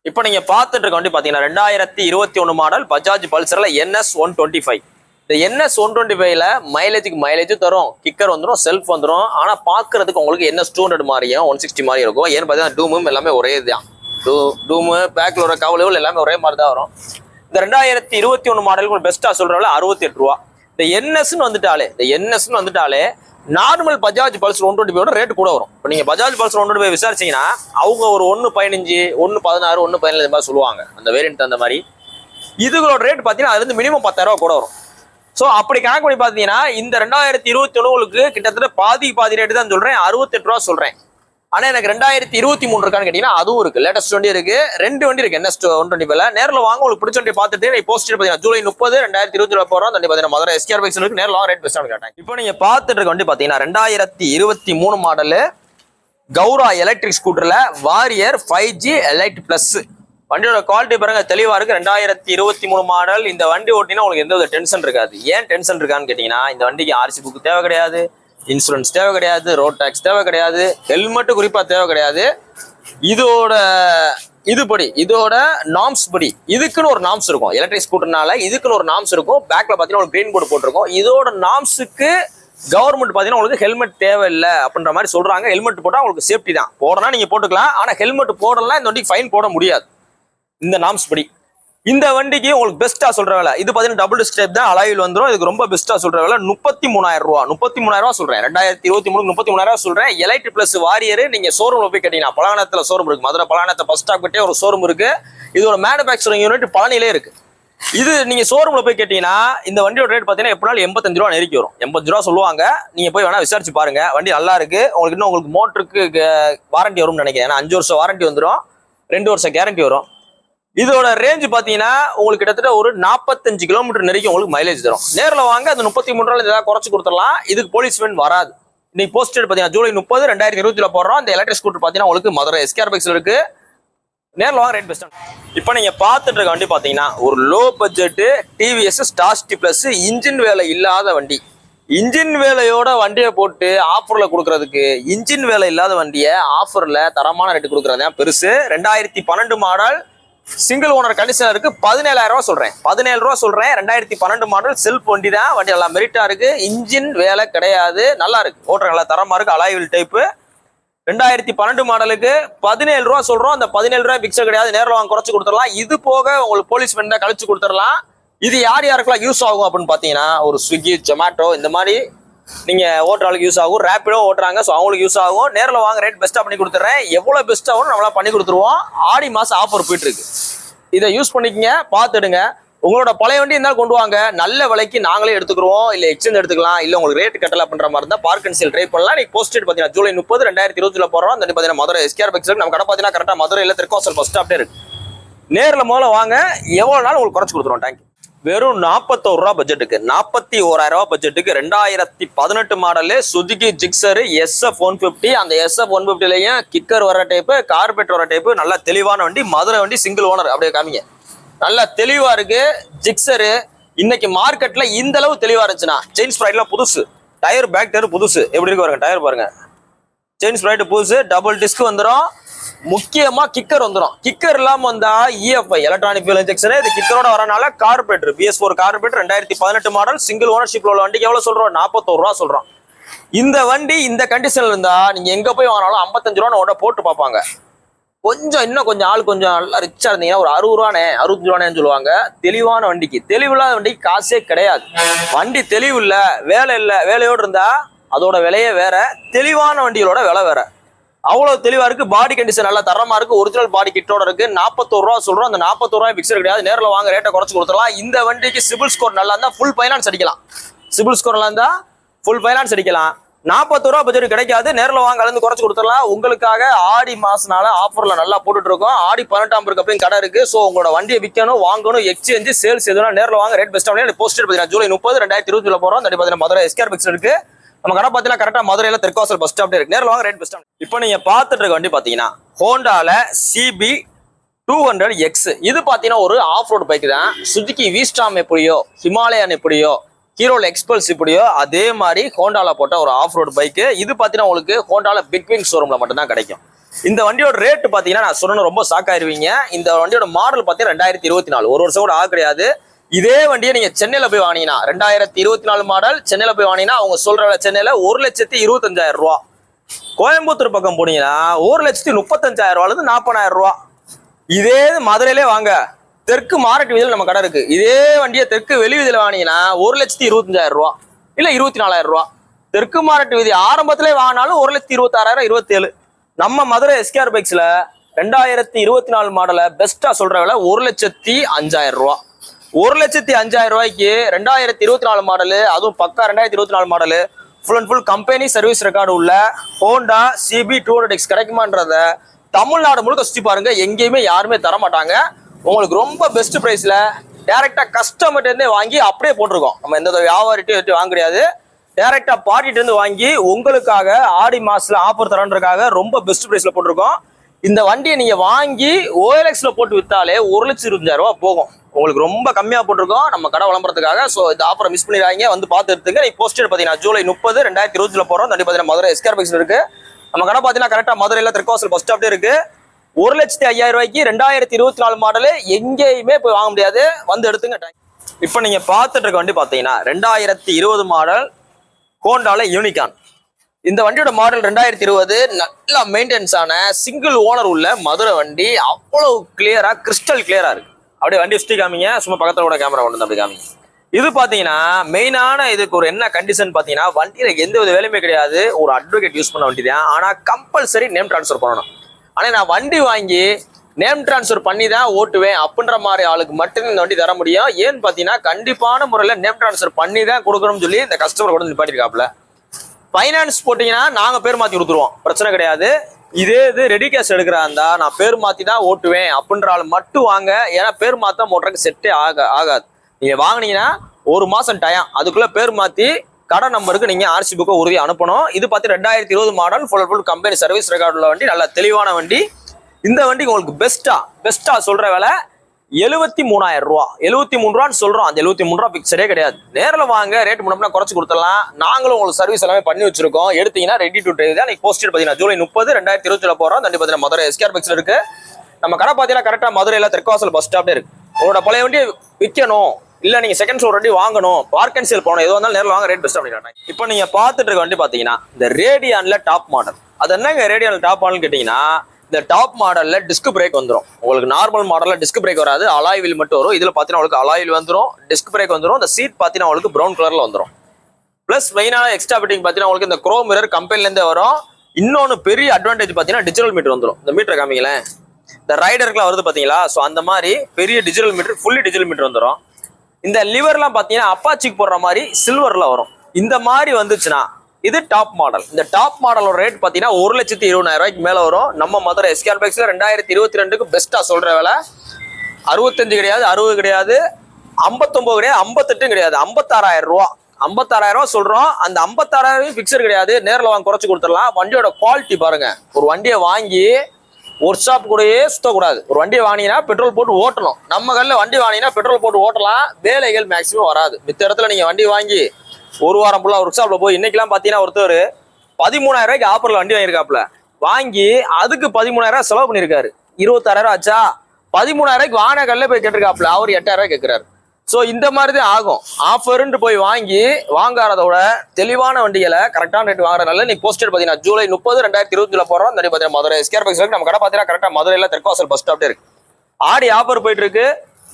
இப்போ நீங்க பார்த்துட்டு இருக்க வண்டி பாத்தீங்கன்னா 2021 மாடல் பஜாஜ் பல்சர்ல NS125. இந்த NS125ல மைலேஜும் தரும், கிக்கர் வந்துடும், செல்ஃப் வந்துடும். ஆனா பாக்குறதுக்கு உங்களுக்கு NS200 மாதிரியும் 160 மாதிரி இருக்கும். ஏன்னு பார்த்தீங்கன்னா டூமும் எல்லாமே ஒரே இதுதான். டூமு பேக்ல ஒரு கவலைகள் எல்லாமே ஒரே மாதிரி தான் வரும். இந்த 2021 மாடலுக்கு பெஸ்டா சொல்றவங்க 68 ரூபா. இந்த NSன்னு வந்துட்டாலே நார்மல் பஜாஜ் பல்சர் 125 ரேட் கூட வரும். இப்போ நீங்க பஜாஜ் பல்சர் 125 விசாரிச்சீங்கன்னா அவங்க ஒரு 115, 116, 117 மாதிரி சொல்லுவாங்க அந்த வேரியன்ட். அந்த மாதிரி இதுகளோட ரேட் பார்த்தீங்கன்னா அதுல இருந்து மினிமம் 10,000 ரூபா கூட வரும். ஸோ அப்படி கணக்கு பண்ணி பார்த்தீங்கன்னா இந்த 2021 கிட்டத்தட்ட பாதி ரேட்டு தான் சொல்றேன், 68 ரூபா சொல்றேன். ஆனா எனக்கு 2023 இருக்கான்னு கேட்டீங்கன்னா அதுவும் இருக்கு. லேட்டஸ்ட் வண்டி இருக்கு, 2 வண்டி இருக்கு NS125ல. நேரில் வாங்க, உங்களுக்கு பிடிச்ச வண்டி பார்த்துட்டு போஸ்ட் பார்த்தீங்கன்னா ஜூலை 30, 2020 போறோம். வண்டி பார்த்தீங்கன்னா மதுரை SKR பைக்ஸ் இருக்கு. நேரில் ரேட் பெஸ்ட்டாக கேட்டேன். இப்போ நீங்க பார்த்துட்டு இருக்க வண்டி பார்த்தீங்கன்னா 2023 மாடலு கௌரா எலக்ட்ரிக் ஸ்கூட்டர்ல வாரியர் 5G எலைட் பிளஸ். வண்டியோட குவாலிட்டி பாருங்க, தெளிவா இருக்கு. 2023 மாடல். இந்த வண்டி ஓட்டினா உங்களுக்கு எந்த வித டென்ஷன் இருக்காது. ஏன் டென்ஷன் இருக்கான்னு கேட்டீங்கன்னா இந்த வண்டிக்கு RC புக் தேவை கிடையாது, இன்சூரன்ஸ் தேவை கிடையாது, ரோட் டாக்ஸ் தேவை கிடையாது, ஹெல்மெட்டு குறிப்பா தேவை கிடையாது. இதோட நார்ம்ஸ் படி இதுக்குன்னு ஒரு நார்ம்ஸ் இருக்கும். எலக்ட்ரிக் ஸ்கூட்டர்னால இதுக்குன்னு ஒரு நார்ம்ஸ் இருக்கும். பேக்ல பாத்தீங்கன்னா ஒரு கிரீன் போர்டு போட்டிருக்கும். இதோட நார்ம்ஸுக்கு கவர்மெண்ட் பாத்தீங்கன்னா உங்களுக்கு ஹெல்மெட் தேவையில்லை அப்படின்ற மாதிரி சொல்றாங்க. ஹெல்மெட் போட்டா உங்களுக்கு சேஃப்டி தான். போடனா நீங்க போட்டுக்கலாம், ஆனா ஹெல்மெட் போடலாம் இந்த வண்டிக்கு ஃபைன் போட முடியாது இந்த நார்ம்ஸ் படி. இந்த வண்டிக்கு உங்களுக்கு பெஸ்டா சொல்ற வேலை இது பாத்தீங்கன்னா டபுள் ஸ்டெப் தான், அலாயில் வந்துடும். இதுக்கு ரொம்ப பெஸ்டா சொல்ற வேலை 33,000 ரூபா. 33,000 ரூபா சொல்றேன். 2023 33,000 ரூபா சொல்றேன். எலைட் பிளஸ் வாரியர் நீங்க ஷோரூம்ல போய் கேட்டீங்கன்னா பலானத்துல ஷோரூம் இருக்கு. மதுரை பலானத்தை பஸ் ஸ்டாப் கிட்டே ஒரு ஷோரூம் இருக்கு. இதோட மேனுபேக்சரிங் யூனிட் பழனிலே இருக்கு. இது நீங்க ஷோரூம்ல போய் கேட்டீங்கன்னா இந்த வண்டியோட ரேட் பாத்தீங்கன்னா எப்படினாலும் 85 ரூபா நெருக்கி வரும். 80 ரூபா சொல்லுவாங்க. நீங்க போய் வேணா விசாரிச்சு பாருங்க. வண்டி நல்லா இருக்கு. உங்களுக்கு மோட்டருக்கு வாரண்டி வரும்னு நினைக்கிறேன். ஏன்னா 5 வருஷம் வாரண்டி வந்துடும், 2 வருஷம் கேரண்டி வரும். இதோட ரேஞ்ச் பாத்தீங்கன்னா உங்களுக்கு கிட்டத்தட்ட ஒரு 45 கிலோமீட்டர் நெருக்கி உங்களுக்கு மைலேஜ் தரும். நேரில் வாங்க, அந்த 33 ரூபாய் ஏதாவது குறைச்சு கொடுத்துடலாம். இதுக்கு போலீஸ் வேன் வராது. இன்னைக்கு போஸ்டட் பாத்தீங்கன்னா ஜூலை 30, 2020 போடுறோம். இந்த எலக்ட்ரிக் ஸ்கூட்டர் பாத்தீங்கன்னா உங்களுக்கு மதுரை SKR பைக்ஸ்ல இருக்கு. நேரில் வாங்க, ரேட் பெஸ்ட். இப்போ நீங்க பார்த்துட்டு இருக்க வண்டி பாத்தீங்கன்னா ஒரு low budget TVS star T plus engine வேலை இல்லாத வண்டி. இன்ஜின் வேலையோட வண்டியை போட்டு ஆஃபர்ல கொடுக்கறதுக்கு இன்ஜின் வேலை இல்லாத வண்டியை ஆஃபர்ல தரமான ரேட்டு கொடுக்கறது பெருசு. 2012 மாடல் சிங்கிள் ஓனர் கண்டிஷன் இருக்கு. 17,000 ரூபா சொல்றேன். 17 ரூபா சொல்றேன். 2012 மாடல் செல்ஃப் வண்டி தான். வண்டி நல்லா மெரிட்டா இருக்கு. இன்ஜின் வேலை கிடையாது, நல்லா இருக்கு. ஓட்டுற நல்லா தரமா இருக்கு. அலாய்வில் டைப்பு. 2012 மாடலுக்கு 17 ரூபா சொல்றோம். அந்த 17 ரூபாய் பிக்சர் கிடையாது. நேரில் வாங்க குறைச்சு கொடுத்துடலாம். இது போக உங்களுக்கு போலீஸ் வேணா கழிச்சு கொடுத்துடலாம். இது யாருக்கெல்லாம் யூஸ் ஆகும் அப்படின்னு பாத்தீங்கன்னா ஒரு ஸ்விக்கி, ஜொமேட்டோ இந்த மாதிரி நீங்க ஓட்டுறாளுக்கு யூஸ் ஆகும். ரேப்பிடோ ஓட்டுறாங்க, ஸோ அவங்களுக்கு யூஸ் ஆகும். நேரில் வாங்க, ரேட் பெஸ்ட்டாக பண்ணி கொடுத்துட்றேன். எவ்வளோ பெஸ்ட்டாகவும் நம்மளா பண்ணி கொடுத்துருவோம். ஆடி மாதம் ஆஃபர் போயிட்டு இருக்கு. இதை யூஸ் பண்ணிக்கங்க, பார்த்துடுங்க. உங்களோட பழைய வண்டி இருந்தாலும் கொண்டு வாங்க, நல்ல விலைக்கு நாங்களே எடுத்துக்கிறோம். இல்லை எக்ஸ்சேஞ்ச் எடுத்துக்கலாம். இல்லை உங்களுக்கு ரேட் கட்டல பண்ற மாதிரி இருந்தால் பார்க் அண்ட் சேல் ட்ரை பண்ணலாம். நீங்க போஸ்டட் பார்த்தீங்கன்னா ஜூலை 30, 2020 போடுறோம். அந்த பார்த்தீங்கன்னா மதுரை SKR பைக்ஸ் நம்ம கடை பார்த்தீங்கன்னா கரெக்டாக மதுரையில் திருக்கோசல் பஸ் ஸ்டாப்டே இருக்கு. நேரில் முதல்ல வாங்க, எவ்வளோ நாள் உங்களுக்கு குறைச்சு கொடுத்துருவோம். தேங்க்யூ. வெறும் 41 ரூபா பட்ஜெட்டுக்கு, 41,000 ரூபா பட்ஜெட்டுக்கு 2018 மாடலு சுசுகி ஜிக்ஸர் SF150. அந்த SF150லயும் கிக்கர் வர டைப்பு, கார்பெட் வர டைப்பு, நல்ல தெளிவான வண்டி. மதுரை வண்டி, சிங்கிள் ஓனர். அப்படியே காமிங்க. நல்லா தெளிவா இருக்கு ஜிக்ஸரு. இன்னைக்கு மார்க்கெட்ல இந்த அளவு தெளிவா இருந்துச்சுன்னா செயின் ஸ்ப்ரைட்லாம் புதுசு, டயர் பேக் டயர் புதுசு. எப்படி இருக்கு பாருங்க, டயர் பாருங்க, செயின் ஸ்ப்ரைட் புதுசு, டபுள் டிஸ்க் வந்துடும். முக்கியமா கிக்கர் வந்துடும். கிக்கர் இல்லாம வந்தா EFI எலக்ட்ரானிக் ஃபியூல் இன்ஜெக்ஷன். இது கிக்கரோட வரனால carburettor BS4 carburettor 2018 model single ஓனர்ஷிப்ல உள்ள வண்டிக்கு எவ்வளவு சொல்றோம்? 41 ரூபா சொல்றோம். இந்த வண்டி இந்த கண்டிஷன்ல இருந்தா நீங்க எங்க போய் வாங்கினாலும் 55 ரூபா போட்டு பார்ப்பாங்க. இன்னும் கொஞ்சம் ஆள் கொஞ்சம் நல்லா ரிச்சா இருந்தீங்கன்னா ஒரு 60 ரூபானே 65 ரூபானேன்னு சொல்லுவாங்க. தெளிவான வண்டிக்கு, தெளிவில்லாத வண்டிக்கு காசே கிடையாது. வண்டி தெளிவு இல்ல, வேலை இல்ல, வேலையோடு இருந்தா அதோட விலையே வேற, தெளிவான வண்டிகளோட விலை வேற. அவ்வளவு தெளிவா இருக்கு. பாடி கண்டிஷன் நல்லா தரமா இருக்கு. ஒரிஜினல் பாடி கிட்டோட இருக்கு. 41 ரூபா சொல்றோம். அந்த 41 ரூபாய் பிக்சர் கிடையாது. நேரில் வாங்க, ரேட்டை குறைச்சு கொடுத்துடலாம். இந்த வண்டிக்கு சிபில் ஸ்கோர் நல்லா இருந்தா ஃபுல் ஃபைனான்ஸ் அடிக்கலாம். சிபில் ஸ்கோர் நல்லா இருந்தா ஃபுல் ஃபைனான்ஸ் அடிக்கலாம். 41 ரூபா பட்ஜெட் கிடைக்காது. நேரில் வாங்க, கலந்து குறைச்சு கொடுத்துடலாம். உங்களுக்காக ஆடி மாசனால ஆஃபர்ல நல்லா போட்டுட்டு இருக்கோம். ஆடி 18 இருக்கப்பையும் கடை இருக்கு. ஸோ உங்களோட வண்டியை விற்கணும், வாங்கணும், எக்ஸ்சேஞ்ச் சேல்ஸ் எதுனா நேரில் வாங்க, ரேட் பெஸ்ட்டாக. போஸ்டர் பார்த்தீங்கன்னா ஜூலை 30, 2020 போறோம். பார்த்தீங்கன்னா மதுரை SKR பைக்ஸ் இருக்கு. நம்ம கடை பார்த்தீங்கன்னா கரெக்டாக மதுரையில திருக்கோசல் பஸ் ஸ்டாப்ல இருக்கு. நேரில் வாங்க, ரேட் பெஸ்ட்டாக. இப்போ நீங்க பார்த்துட்டு இருக்க வண்டி பார்த்தீங்கன்னா ஹோண்டால CB 200X. இது பார்த்தீங்கன்னா ஒரு ஆஃப் ரோடு பைக் தான். சுசுகி வீஸ்டாம் எப்படியோ, ஹிமாலயன் எப்படியோ, ஹீரோல எக்ஸ்பல்ஸ் இப்படியோ அதே மாதிரி ஹோண்டால போட்ட ஒரு ஆஃப் ரோடு பைக்கு. இது பார்த்தீங்கன்னா உங்களுக்கு ஹோண்டால பிக்விங் ஷோரூம்ல மட்டும் தான் கிடைக்கும். இந்த வண்டியோட ரேட் பாத்தீங்கன்னா நான் சொன்ன ரொம்ப ஷாக் ஆயிருவீங்க. இந்த வண்டியோட மாடல் பாத்தீங்கன்னா 2024, ஒரு வருஷம் கூட ஆக கிடையாது. இதே வண்டியை நீங்க சென்னையில போய் வாங்கினீங்கன்னா 2024 மாடல் சென்னையில போய் வாங்கினீங்கன்னா அவங்க சொல்ற விலை சென்னையில 1,25,000 ரூபா. கோயம்புத்தூர் பக்கம் போனீங்கன்னா 1,35,000 40,000 ரூபா. இதே மதுரையிலே வாங்க, தெற்கு மாரட்டு வீதியில் நம்ம கடை இருக்கு. இதே வண்டியை தெற்கு வெளி வீதியில வாங்கினீங்கன்னா 1,25,000 ரூபா இல்ல 24,000 ரூபா. தெற்கு மாரட்டு வீதி ஆரம்பத்திலே வாங்கினாலும் 1,26,000 27. நம்ம மதுரை எஸ்கேஆர் பைக்ஸ்ல 2024 மாடலை பெஸ்டா சொல்ற விலை 1,05,000 ரூபா. 1,05,000 ரூபாய்க்கு 2024 மாடலு, அதுவும் பக்கா 2024 model, full and full company service record உள்ள ஹோண்டா CB 200X கிடைக்குமான்றத தமிழ்நாடு முழுக்க சுற்றி பாருங்க. எங்கேயுமே யாருமே தர மாட்டாங்க. உங்களுக்கு ரொம்ப பெஸ்ட் பிரைஸ்ல டைரக்டா கஸ்டமர்ட்ட இருந்தே வாங்கி அப்படியே போட்டிருக்கோம். நம்ம எந்த வியாபாரிட்டையும் வாங்க கிடையாது. டைரக்டா பார்ட்டிட்டு இருந்து வாங்கி உங்களுக்காக ஆடி மாசத்துல ஆஃபர் தரன்றதுக்காக ரொம்ப பெஸ்ட் பிரைஸ்ல போட்டிருக்கோம். இந்த வண்டியை நீங்க வாங்கி OLXல போட்டு வித்தாலே 1,25,000 ரூபா போகும். உங்களுக்கு ரொம்ப கம்மியா போட்டிருக்கோம் நம்ம கடை விளம்பரத்துக்காக. ஸோ இந்த ஆஃபரை மிஸ் பண்ணிடுறாங்க, வந்து பார்த்து எடுத்துங்க. நீ போஸ்டர் பார்த்தீங்கன்னா ஜூலை 30, 2020 போறோம். தண்டி பார்த்தீங்கன்னா மதுரை எஸ்கேஆர் பைக்ஸ் இருக்கு. நம்ம கடை பார்த்தீங்கன்னா கரெக்டா மதுரையில திருக்கோசல் பஸ் ஸ்டாப்ல இருக்கு. 1,05,000 ரூபாய்க்கு 2024 மாடலு எங்கேயுமே போய் வாங்க முடியாது, வந்து எடுத்துங்க. இப்போ நீங்க பார்த்துட்டு இருக்க வண்டி பார்த்தீங்கன்னா 2020 மாடல் ஹோண்டால யூனிகான். இந்த வண்டியோட மாடல் 2020, நல்லா மெயின்டெனன்ஸ் ஆன சிங்கிள் ஓனர் உள்ள மதுரை வண்டி. அவ்வளவு கிளியரா கிறிஸ்டல் கிளியரா இருக்கு. அப்படியே வண்டி சுற்றி காமிங்க, சும்மா பக்கத்துல கூட கேமரா கொண்டு வந்து அப்படி காமிங்க. இது பாத்தீங்கன்னா மெயினான இதுக்கு ஒரு என்ன கண்டிஷன் பாத்தீங்கன்னா, வண்டியில எந்த வித வேலையுமே கிடையாது, ஒரு அட்வொகேட் யூஸ் பண்ண வண்டி தான். ஆனா கம்பல்சரி நேம் டிரான்ஸ்ஃபர் பண்ணணும். ஆனா நான் வண்டி வாங்கி நேம் டிரான்ஸ்ஃபர் பண்ணி தான் ஓட்டுவேன் அப்படின்ற மாதிரி ஆளுக்கு மட்டும் இந்த வண்டி தர முடியும். ஏன்னு பாத்தீங்கன்னா கண்டிப்பான முறையில் நேம் டிரான்ஸ்ஃபர் பண்ணி தான் கொடுக்கணும்னு சொல்லி இந்த கஸ்டமர் கூட நிப்பாட்டிருக்காப்ல. ஃபைனான்ஸ் போட்டீங்கன்னா நாங்க பேர் மாத்தி கொடுத்துருவோம், பிரச்சனை கிடையாது. இதே இது ரெடி கேஷ் எடுக்கிறா இருந்தா நான் பேர் மாத்தி தான் ஓட்டுவேன் அப்படின்ற ஆள் மட்டும் வாங்க. ஏன்னா பேர் மாத்தா மோட்டருக்கு செட்டே ஆகாது. நீங்க வாங்கினீங்கன்னா 1 மாசம் டயம், அதுக்குள்ள பேர் மாத்தி கடை நம்பருக்கு நீங்க RC புக்கை உறுதி அனுப்பணும். இது பார்த்து 2020 model full company service record உள்ள வண்டி, நல்ல தெளிவான வண்டி. இந்த வண்டிக்கு உங்களுக்கு பெஸ்டா சொல்ற விலை 73,000 ரூபா. 73 ரூபான்னு சொல்றோம். அந்த 73 ரூபா பிக்சரே கிடையாது. நேரில் வாங்க, ரேட் முன்னம்னா குறைச்சு கொடுத்துடலாம். நாங்களும் உங்களுக்கு சர்வீஸ் எல்லாமே பண்ணி வச்சிருக்கோம். எடுத்தீங்கன்னா ரெடி டு டிரைவ் தான். நீங்க போஸ்டர் பார்த்தீங்கன்னா ஜூலை 30, 2020 போறோம். தண்டி பார்த்தீங்கன்னா மதுரை எஸ்கேஆர் பைக்ஸ்ல இருக்கு. நம்ம கடை பார்த்தீங்கன்னா கரெக்டா மதுரையில திருக்கோசல் பஸ் ஸ்டாப்ல இருக்கு. உங்களோட பழைய வண்டியை விற்கணும், இல்ல நீங்க செகண்ட் ஷோ வண்டி வாங்கணும், பார்க் அண்ட் சேல் போகணும், எதுவும் இருந்தாலும் நேரில் வாங்க, ரேட் பெஸ்ட் பண்ணிடுறாங்க. இப்போ நீங்க பார்த்துட்டு இருக்க வண்டி பாத்தீங்கன்னா இந்த ரேடியான்ல டாப் மாடல். அது என்னங்க ரேடியான்ல டாப் மாடல் கேட்டீங்கன்னா, இந்த டாப் மாடல்ல டிஸ்க் பிரேக் வந்துடும். உங்களுக்கு நார்மல் மாடல்ல டிஸ்க் பிரேக் வராது, அலாய் வீல் மட்டும் வரும். இதுல பாத்தீங்கன்னா உங்களுக்கு அலாய் வீல் வந்துடும், டிஸ்க் பிரேக் வந்துடும். இந்த சீட் பாத்தீங்கன்னா உங்களுக்கு ப்ரௌன் கலர்ல வந்துடும். பிளஸ் மெயினான எக்ஸ்ட்ரா ஃபிட்டிங் பாத்தீங்கன்னா உங்களுக்கு இந்த குரோம் மிரர் கம்பெனில இருந்தே வரும். இன்னொன்னு பெரிய அட்வான்டேஜ் பாத்தீங்கன்னா டிஜிட்டல் மீட்டர் வந்துடும். இந்த மீட்டர் காமிங்களேன், இந்த ரைடருக்குலாம் வருது பாத்தீங்களா? ஸோ அந்த மாதிரி பெரிய digital meter, fully digital meter வந்துடும். இந்த லிவர்லாம் பாத்தீங்கன்னா அப்பாச்சிக்கு போடுற மாதிரி சில்வர்ல வரும். இந்த மாதிரி வந்துச்சுன்னா இது டாப் மாடல். இந்த டாப் மாடலோட ரேட் பாத்தீங்கன்னா 1,20,000 ரூபாய்க்கு மேல வரும். நம்ம மதுரை எஸ்கேஆர் பைக்ஸ்ல 2022க்கு பெஸ்டா சொல்ற விலை 65 கிடையாது, 60 கிடையாது, 59 கிடையாது, 58 கிடையாது, 56,000 ரூபா. 56,000 ரூபா சொல்றோம். அந்த 56,000 பிக்சர் கிடையாது, நேரில் வாங்க குறைச்சு கொடுத்துடலாம். வண்டியோட குவாலிட்டி பாருங்க. ஒரு வண்டியை வாங்கி ஒர்க் ஷாப் கூடயே சுத்தக்கூடாது. ஒரு வண்டியை வாங்கினா பெட்ரோல் போட்டு ஓட்டணும். நம்ம கல்ல வண்டி வாங்கினா பெட்ரோல் போட்டு ஓட்டலாம், வேலைகள் மேக்சிமம் வராது. மித்த இடத்துல நீங்க வண்டி வாங்கி ஒரு வாரம் ஃபுல்லா ஒர்க் ஷாப்ல போய் இன்னைக்கெல்லாம் பாத்தீங்கன்னா ஒருத்தர் 13,000 ரூபாய்க்கு ஆஃபர்ல வண்டி வாங்கியிருக்காப்ல. வாங்கி அதுக்கு 13,000 ரூபாய் செலவு பண்ணியிருக்காரு. 26,000 ரூபாய் ஆச்சா? 13,000 ரூபாய்க்கு வாங்கின கல்ல போய் கேட்டிருக்காப்ல, அவர் 8,000 ரூபாய் கேட்கிறாரு. ஸோ இந்த மாதிரி தான் ஆகும். ஆஃபர்ன்ட்டு போய் வாங்காதோட தெளிவான வண்டிகளை கரெக்டான ரேட் வாங்குறதுனால நீ போஸ்டர் பார்த்தீங்கன்னா ஜூலை 30, 2020 போறோம். தண்ணி பார்த்தீங்கன்னா மதுரை எஸ்கேஆர் பைக்ஸ் நம்ம கடை பார்த்தீங்கன்னா கரெக்டாக மதுரையில் தெற்காசல் பஸ் ஸ்டாப்ல இருக்கு. ஆடி ஆஃபர் போயிட்டு இருக்கு.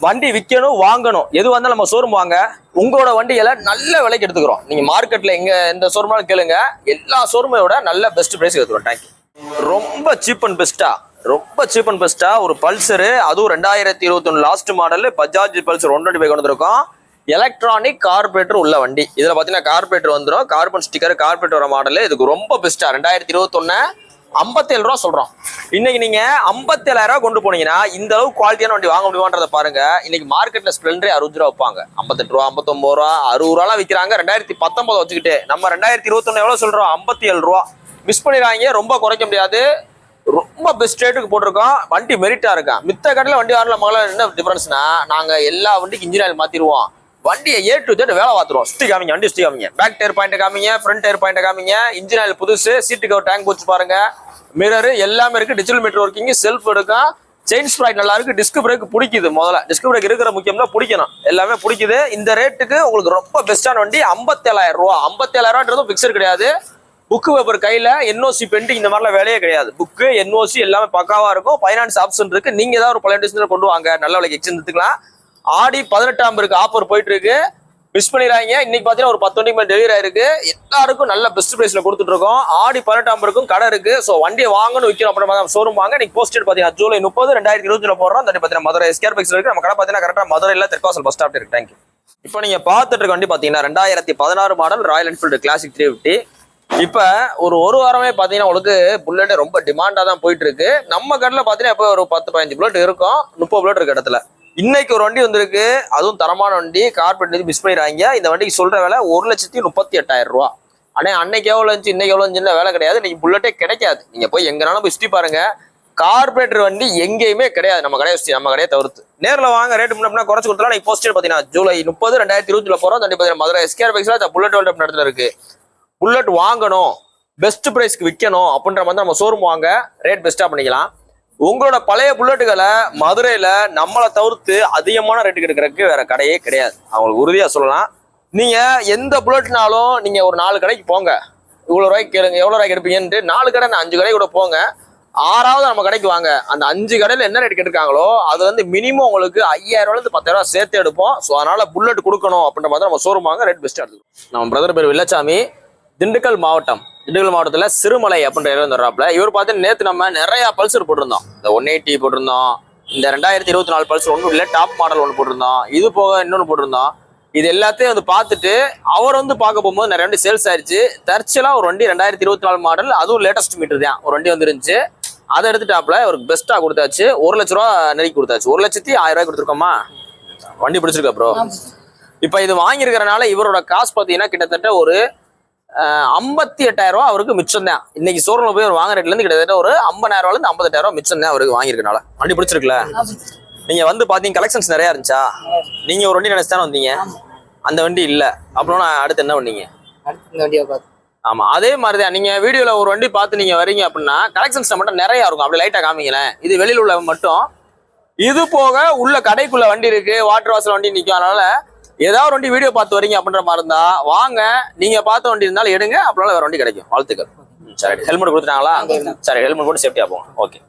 வண்டி விற்கணும், வாங்கணும், எது வந்தாலும் நம்ம ஷோரூம் வாங்க. உங்களோட வண்டிகளை நல்ல விலைக்கு எடுத்துக்கிறோம். நீங்க மார்க்கெட்ல எந்த ஷோரூம்னாலும் கேளுங்க, எல்லா ஷோரூமையோட நல்ல பெஸ்ட் பிரைஸ் எடுத்துக்கிறோம். தேங்க்யூ. ரொம்ப சீப் அண்ட் பெஸ்டா ஒரு பல்சரு, அதுவும் 2021 லாஸ்ட் மாடல் பஜாஜ் பல்சர் 125 கொண்டு வந்திருக்கோம். எலக்ட்ரானிக் கார்பரேட்டர் உள்ள வண்டி. இதுல பாத்தீங்கன்னா கார்பரேட்டர் வந்துடும், கார்பன் ஸ்டிக்கர் கார்பரேட்டர் வர மாடல். இதுக்கு ரொம்ப பெஸ்டா 2021 57 ரூபா சொல்றோம். இன்னைக்கு நீங்க 57,000 ரூபா கொண்டு போனீங்கன்னா இந்த அளவு குவாலிட்டியான வண்டி வாங்க முடியுமான்றதை பாருங்க. இன்னைக்கு மார்க்கெட்ல ஸ்ப்ளெண்டரே 60 ரூபா வைப்பாங்க, 58 ரூபா, 59 ரூபா, 60 ரூபாலாம் விற்கிறாங்க. 2019 வச்சுக்கிட்டு நம்ம 2021 எவ்வளவு சொல்றோம்? 57 ரூபா. மிஸ் பண்ணிடுறாங்க, ரொம்ப குறைக்க முடியாது. ரொம்ப பெஸ்ட் ரேட்டுக்கு போட்டிருக்கோம். வண்டி மெரிட்டா இருக்கா. மித்த கடையில் வண்டி வாங்கல மகள என்ன டிஃபரன்ஸ்னா, நாங்க எல்லா வண்டிக்கு இன்ஜின் ஆயில் மாத்திடுவோம், வண்டியை A to Z வேலை பார்த்துருவோம். சுத்தி காமிங்க, வண்டி சுத்தி காமிங்க, பேக் டயர் பாயிண்ட் காமிங்க, ஃப்ரண்ட் டயர் பாயிண்ட் காமிங்க, இன்ஜின் ஆயில் புதுசு, சீட்டு கவர் டேங்க் போச்சு பாருங்க, மிரர் எல்லாமே இருக்கு, டிஜிட்டல் மீட்டர் ஒர்க்கிங், செல்ஃப் எடுக்கும், செயின் ஸ்ப்ரைட் நல்லா இருக்கு, டிஸ்க் பிரேக் பிடிக்குது. முதல்ல டிஸ்க் பிரேக் இருக்கிற முக்கியம்னா பிடிக்கணும், எல்லாமே பிடிக்குது. இந்த ரேட்டுக்கு உங்களுக்கு ரொம்ப பெஸ்டான வண்டி 57,000 ரூபா. 57,000 ரூபான்றதும் பிக்சர் கிடையாது. புக்கு பேப்பர் கையில, என்ஓசி பெண்டிங் இந்த மாதிரிலாம் வேலையே கிடையாது. புக்கு என்ஓசி எல்லாமே பக்காவா இருக்கும். ஃபைனான்ஸ் ஆப்ஷன் இருக்கு. நீங்க ஏதாவது ஒரு பழைய டிஸ்க் கொண்டு வாங்க, நல்ல விலைக்கு எக்ஸ்சேஞ்ச் எடுத்துக்கலாம். ஆடி 18 இருக்கு, ஆஃபர் போயிட்டு இருக்கு, மிஸ் பண்ணிடுறாங்க. இன்னைக்கு பாத்தீங்கன்னா ஒரு 10 வண்டிக்கு மேல டெலிவரி ஆயிருக்கு. எல்லாருக்கும் நல்ல பெஸ்ட் பிரைஸ்ல கொடுத்துட்டு இருக்கோம். ஆடி 18 இருக்கும், கடை இருக்கு. சோ வண்டியை வாங்கணும் விற்கணும் அப்படின்ற ஷோரூம் வாங்க. நீங்க போஸ்டட் பாத்தீங்கன்னா ஜூலை 30, 2020 போடுறோம். தண்ணி பாத்தீங்கன்னா மதுரை எஸ்கேர் பைக்ஸ் இருக்கு. நம்ம கடை பாத்தீங்கன்னா கரெக்டா மதுரையில தெற்காசல் பஸ் ஸ்டாப் இருக்கு. தேங்க்யூ. இப்போ நீங்க பாத்துட்டு இருக்க வண்டி பாத்தீங்கன்னா 2016 மாடல் ராயல் என்ஃபீல்டு கிளாசிக் 350. இப்ப ஒரு வாரமே பாத்தீங்கன்னா உங்களுக்கு புல்லட் ரொம்ப டிமாண்டா தான் போயிட்டு இருக்கு. நம்ம கடையில பாத்தீங்கன்னா இப்போ ஒரு 10-15 புல்லட் இருக்கும், 30 புல்லட் இருக்க இடத்துல. இன்னைக்கு ஒரு வண்டி வந்திருக்கு, அதுவும் தரமான வண்டி. கார்பெட் மிஸ் பண்ணிடுறாங்க. இந்த வண்டிக்கு சொல்ற விலை 1,38,000 ரூபா. ஆனா அன்னைக்கு எவ்வளவு இருந்துச்சு, இன்னைக்கு எவ்வளவு இருந்துச்சுன்னு வேலை கிடையாது. இன்னைக்கு புல்லட்டே கிடைக்காது. நீங்க போய் எங்கனாலும் போய் சுற்றி பாருங்க, கார்பரேட்டர் வண்டி எங்கேயுமே கிடையாது. நம்ம கடையை தவிர்த்து நேரில் வாங்க, ரேட்டு முன்னா குறைச்சு கொடுத்தலாம். நீங்க போஸ்ட் பாத்தீங்கன்னா ஜூலை 30, 2020 போறோம். தண்ணி பாத்தீங்கன்னா மதுரை எஸ்கேர் பைக்ஸ்ல புல்லட் வேல்ட் இடத்துல இருக்கு. புல்லட் வாங்கணும், பெஸ்ட் பிரைஸ்க்கு விற்கணும் அப்படின்ற மாதிரி நம்ம ஷோரூம் வாங்க, ரேட் பெஸ்டா பண்ணிக்கலாம். உங்களோட பழைய புல்லட்டுகளை மதுரையில நம்மளை தவிர்த்து அதிகமான ரேட்டுக்கு எடுக்கிறதுக்கு வேற கடையே கிடையாது. அவங்களுக்கு உறுதியா சொல்லலாம். நீங்க எந்த புல்லட்னாலும் நீங்க ஒரு 4 கடைக்கு போங்க, இவ்வளவு ரூபாய்க்கு கேளுங்க, எவ்வளவு ரூபாய்க்கு எடுப்பீங்கன்ட்டு 4 கடை 5 கடை கூட போங்க. 6வது நம்ம கடைக்கு வாங்க. அந்த 5 கடையில என்ன ரேட் எடுக்காங்களோ அது வந்து மினிமம் உங்களுக்கு 5,000 ரூபாயிலிருந்து 10,000 ரூபாய் சேர்த்து எடுப்போம். ஸோ அதனால புல்லட் கொடுக்கணும் அப்படின்ற மாதிரி நம்ம ஷோரூம் வாங்க, ரேட் பெஸ்ட்டாக எடுத்துக்கணும். நம்ம பிரதர் பேர் வெள்ளச்சாமி, திண்டுக்கல் மாவட்டத்தில் சிறுமலை அப்படின்ற இடம் வந்துடுறாப்புல. இவர் பார்த்து நேற்று நம்ம நிறைய பல்சர் போட்டிருந்தோம். இந்த 180 போட்டிருந்தோம், இந்த 2024 பல்சர் ஒன்றும் இல்லை, டாப் மாடல் ஒன்று போட்டிருந்தோம், இது போக இன்னொன்று போட்டிருந்தோம். இது எல்லாத்தையும் வந்து பார்த்துட்டு அவர் வந்து பார்க்க போகும்போது நிறைய வண்டி சேல்ஸ் ஆயிடுச்சு. தற்செயலா ஒரு வண்டி 2024 மாடல், அதுவும் லேட்டஸ்ட் மீட்டர் தான் ஒரு வண்டி வந்துருந்துச்சு. அதை எடுத்துட்டாப்புல இவருக்கு பெஸ்ட்டாக கொடுத்தாச்சு. 1,00,000 ரூபா நெருக்கி கொடுத்தாச்சு. 1,10,000 ரூபாய் கொடுத்துருக்கோமா? வண்டி பிடிச்சிருக்கா ப்ரோ? இப்போ இது வாங்கியிருக்கிறனால இவரோட காசு பார்த்தீங்கன்னா கிட்டத்தட்ட ஒரு 58,000 ரூபா அவருக்கு மிச்சம் தான். இன்னைக்கு ஷோரூம்ல போய் ஒரு வாங்குற ரேட்ல இருந்து கிட்டத்தட்ட ஒரு 50,000 ரூபாயிலிருந்து 58,000 ரூபா மிச்சம் தான் அவருக்கு வாங்கியிருக்கனால. வண்டி பிடிச்சிருக்குல்ல? நீங்க வந்து பாத்தீங்க கலெக்ஷன்ஸ் நிறைய இருந்துச்சா? நீங்க ஒரு வண்டி நினைச்சுதானே வந்தீங்க, அந்த வண்டி இல்ல அப்புறம் அடுத்து என்ன பண்ணீங்க? ஆமா, அதே மாதிரிதான் நீங்க வீடியோல ஒரு வண்டி பார்த்து நீங்க வரீங்க அப்படின்னா கலெக்ஷன்ஸ் மட்டும் நிறைய இருக்கும். அப்படி லைட்டா காமிங்களேன். இது வெளியில உள்ள மட்டும், இது போக உள்ள கடைக்குள்ள வண்டி இருக்கு, வாட்டர் வாசல் வண்டி நிற்கும். அதனால ஏதாவது வண்டி வீடியோ பார்த்து வரீங்க அப்படின்ற மாதிரி இருந்தா வாங்க, நீங்க பார்த்த வண்டி இருந்தாலும் எடுங்க, அப்புறம் வேற வண்டி கிடைக்கும். வாழ்த்துக்கள். சரி, ஹெல்மெட் கொடுத்துட்டாங்களா? சரி, ஹெல்மெட் போட்டு சேஃப்டியா போங்க. ஓகே.